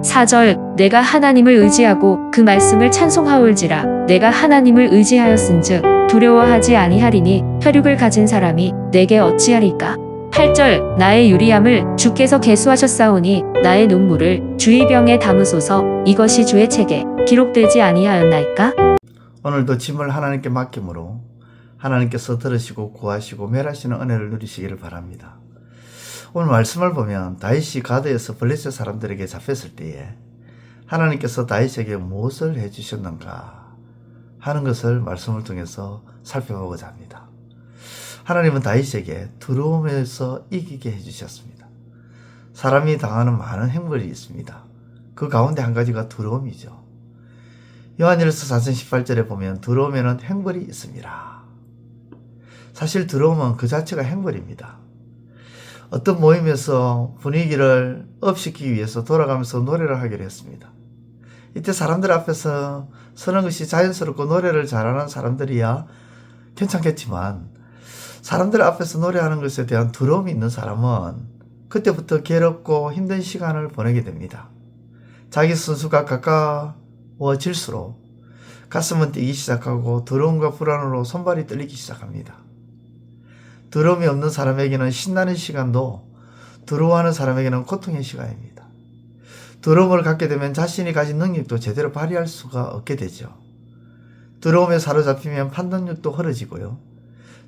4절 내가 하나님을 의지하고 그 말씀을 찬송하올지라. 내가 하나님을 의지하였은즉 두려워하지 아니하리니 혈육을 가진 사람이 내게 어찌하리까. 8절 나의 유리함을 주께서 계수하셨사오니 나의 눈물을 주의 병에 담으소서. 이것이 주의 책에 기록되지 아니하였나이까. 오늘도 짐을 하나님께 맡김으로 하나님께서 들으시고 구하시고 멸하시는 은혜를 누리시기를 바랍니다. 오늘 말씀을 보면 다윗이 가드에서 블레셋 사람들에게 잡혔을 때에 하나님께서 다윗에게 무엇을 해주셨는가 하는 것을 말씀을 통해서 살펴보고자 합니다. 하나님은 다윗에게 두려움에서 이기게 해주셨습니다. 사람이 당하는 많은 행벌이 있습니다. 그 가운데 한 가지가 두려움이죠. 요한일서 4장 18절에 보면 두려움에는 행벌이 있습니다. 사실 두려움은 그 자체가 행벌입니다. 어떤 모임에서 분위기를 업시키기 위해서 돌아가면서 노래를 하기로 했습니다. 이때 사람들 앞에서 서는 것이 자연스럽고 노래를 잘하는 사람들이야 괜찮겠지만 사람들 앞에서 노래하는 것에 대한 두려움이 있는 사람은 그때부터 괴롭고 힘든 시간을 보내게 됩니다. 자기 순수가 가까워질수록 가슴은 뛰기 시작하고 두려움과 불안으로 손발이 떨리기 시작합니다. 두려움이 없는 사람에게는 신나는 시간도 두려워하는 사람에게는 고통의 시간입니다. 두려움을 갖게 되면 자신이 가진 능력도 제대로 발휘할 수가 없게 되죠. 두려움에 사로잡히면 판단력도 흐려지고요.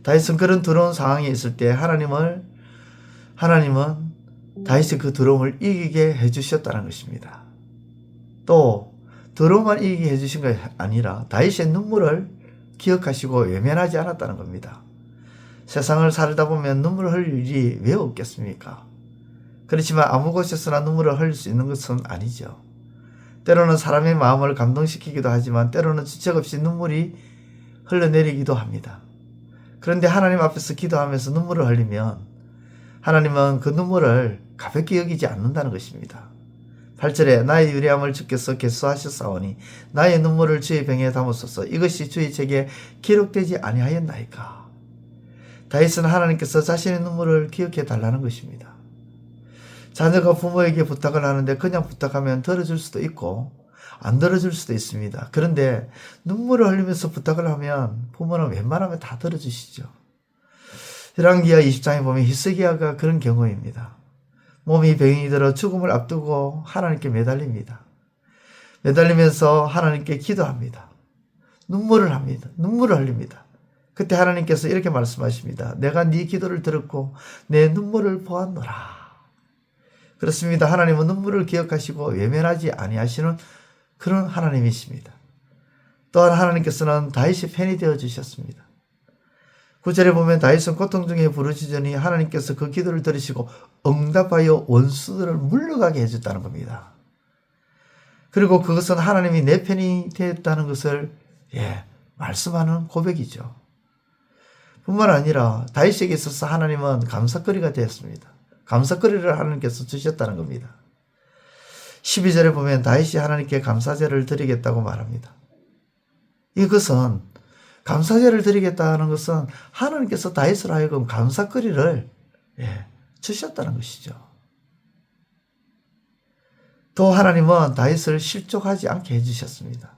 다윗은 그런 두려운 상황에 있을 때 하나님은 다윗의 그 두려움을 이기게 해주셨다는 것입니다. 또 두려움만 이기게 해주신 것이 아니라 다윗의 눈물을 기억하시고 외면하지 않았다는 겁니다. 세상을 살다 보면 눈물을 흘릴 일이 왜 없겠습니까? 그렇지만 아무 곳에서나 눈물을 흘릴 수 있는 것은 아니죠. 때로는 사람의 마음을 감동시키기도 하지만 때로는 주책 없이 눈물이 흘러내리기도 합니다. 그런데 하나님 앞에서 기도하면서 눈물을 흘리면 하나님은 그 눈물을 가볍게 여기지 않는다는 것입니다. 8절에 나의 유리함을 주께서 계수하셨사오니 나의 눈물을 주의 병에 담으소서. 이것이 주의 책에 기록되지 아니하였나이까. 다윗은 하나님께서 자신의 눈물을 기억해 달라는 것입니다. 자녀가 부모에게 부탁을 하는데 그냥 부탁하면 들어줄 수도 있고 안 들어줄 수도 있습니다. 그런데 눈물을 흘리면서 부탁을 하면 부모는 웬만하면 다 들어주시죠. 열왕기하 20장에 보면 히스기야가 그런 경우입니다. 몸이 병이 들어 죽음을 앞두고 하나님께 매달립니다. 매달리면서 하나님께 기도합니다. 눈물을 합니다. 눈물을 흘립니다. 그때 하나님께서 이렇게 말씀하십니다. 내가 네 기도를 들었고 내 눈물을 보았노라. 그렇습니다. 하나님은 눈물을 기억하시고 외면하지 아니하시는 그런 하나님이십니다. 또한 하나님께서는 다윗의 편이 되어 주셨습니다. 9절에 보면 다윗은 고통 중에 부르짖으니 하나님께서 그 기도를 들으시고 응답하여 원수들을 물러가게 해줬다는 겁니다. 그리고 그것은 하나님이 내 편이 되었다는 것을 말씀하는 고백이죠. 뿐만 아니라 다윗에게 있어서 하나님은 감사거리가 되었습니다. 감사거리를 하나님께서 주셨다는 겁니다. 12절에 보면 다윗이 하나님께 감사제를 드리겠다고 말합니다. 이것은 감사제를 드리겠다는 것은 하나님께서 다윗으로 하여금 감사거리를 주셨다는 것이죠. 또 하나님은 다윗을 실족하지 않게 해주셨습니다.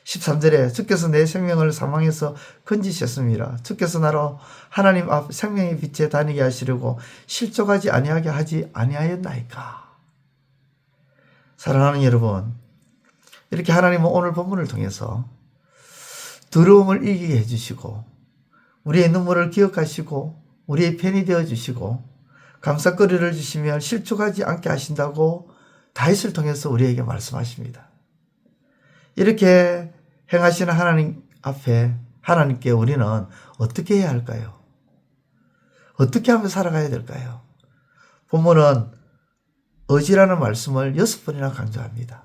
13절에 주께서 내 생명을 사망에서 건지셨습니다. 주께서 나로 하나님 앞 생명의 빛에 다니게 하시려고 실족하지 아니하게 하지 아니하였나이까. 사랑하는 여러분, 이렇게 하나님은 오늘 본문을 통해서 두려움을 이기게 해주시고 우리의 눈물을 기억하시고 우리의 편이 되어주시고 감사거리를 주시며 실족하지 않게 하신다고 다윗을 통해서 우리에게 말씀하십니다. 이렇게 행하시는 하나님 앞에 하나님께 우리는 어떻게 해야 할까요? 어떻게 하며 살아가야 될까요? 본문은 의지라는 말씀을 6번이나 강조합니다.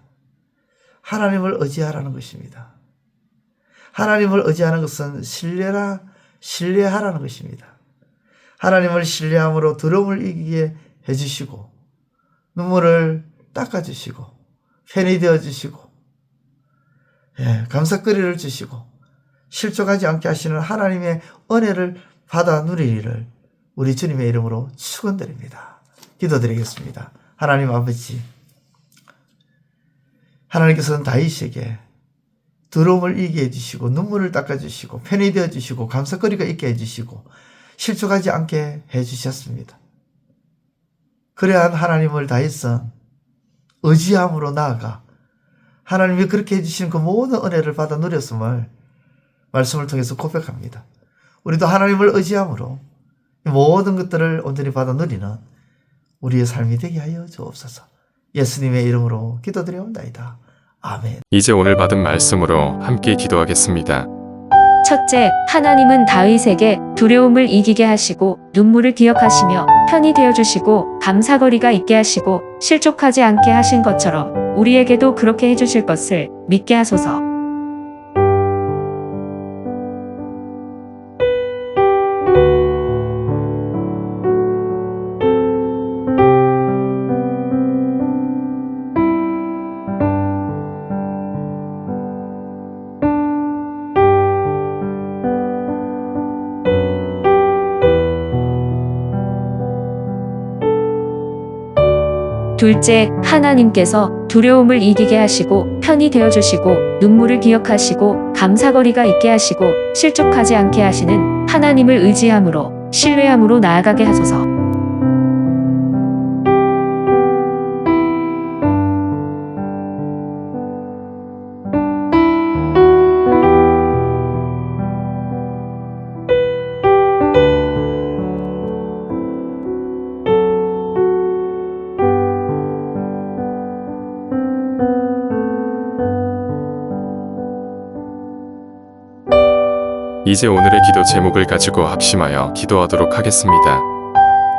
하나님을 의지하라는 것입니다. 하나님을 의지하는 것은 신뢰하라는 것입니다. 하나님을 신뢰함으로 두려움을 이기게 해주시고 눈물을 닦아주시고 편이 되어주시고 감사거리를 주시고 실족하지 않게 하시는 하나님의 은혜를 받아 누리기를 우리 주님의 이름으로 축원드립니다. 기도드리겠습니다. 하나님 아버지, 하나님께서는 다윗에게 더러움을 이기게 해주시고 눈물을 닦아주시고 편이 되어주시고 감사거리가 있게 해주시고 실족하지 않게 해주셨습니다. 그래야 하나님을 다윗은 의지함으로 나아가 하나님이 그렇게 해주신 그 모든 은혜를 받아 누렸음을 말씀을 통해서 고백합니다. 우리도 하나님을 의지함으로 모든 것들을 온전히 받아 누리는 우리의 삶이 되게 하여 주옵소서. 예수님의 이름으로 기도드려옵나이다. 아멘. 이제 오늘 받은 말씀으로 함께 기도하겠습니다. 첫째, 하나님은 다윗에게 두려움을 이기게 하시고 눈물을 기억하시며 편이 되어주시고 감사거리가 있게 하시고 실족하지 않게 하신 것처럼 우리에게도 그렇게 해주실 것을 믿게 하소서. 둘째, 하나님께서 두려움을 이기게 하시고 편이 되어주시고 눈물을 기억하시고 감사거리가 있게 하시고 실족하지 않게 하시는 하나님을 의지함으로 신뢰함으로 나아가게 하소서. 이제 오늘의 기도 제목을 가지고 합심하여 기도하도록 하겠습니다.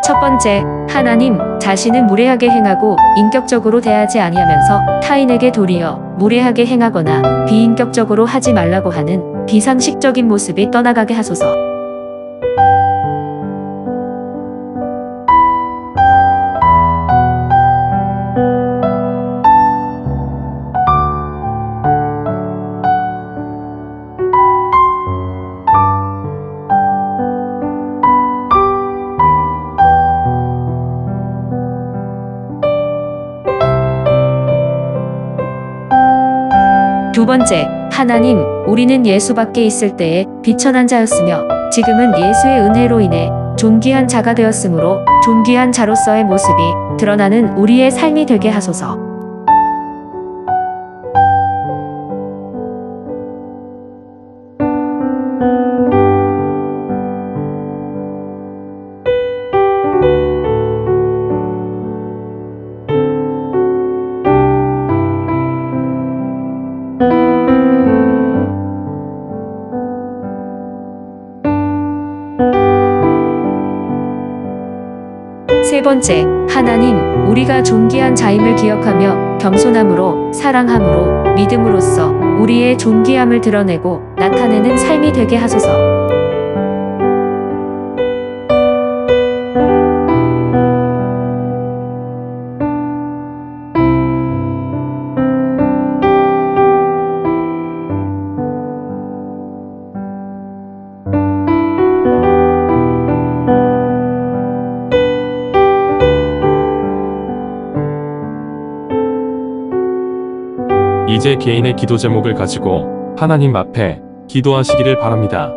첫 번째, 하나님, 자신은 무례하게 행하고 인격적으로 대하지 아니하면서 타인에게 도리어 무례하게 행하거나 비인격적으로 하지 말라고 하는 비상식적인 모습이 떠나가게 하소서. 두 번째, 하나님, 우리는 예수밖에 있을 때에 비천한 자였으며 지금은 예수의 은혜로 인해 존귀한 자가 되었으므로 존귀한 자로서의 모습이 드러나는 우리의 삶이 되게 하소서. 세 번째, 하나님, 우리가 존귀한 자임을 기억하며 겸손함으로, 사랑함으로, 믿음으로써 우리의 존귀함을 드러내고 나타내는 삶이 되게 하소서. 이제 개인의 기도 제목을 가지고 하나님 앞에 기도하시기를 바랍니다.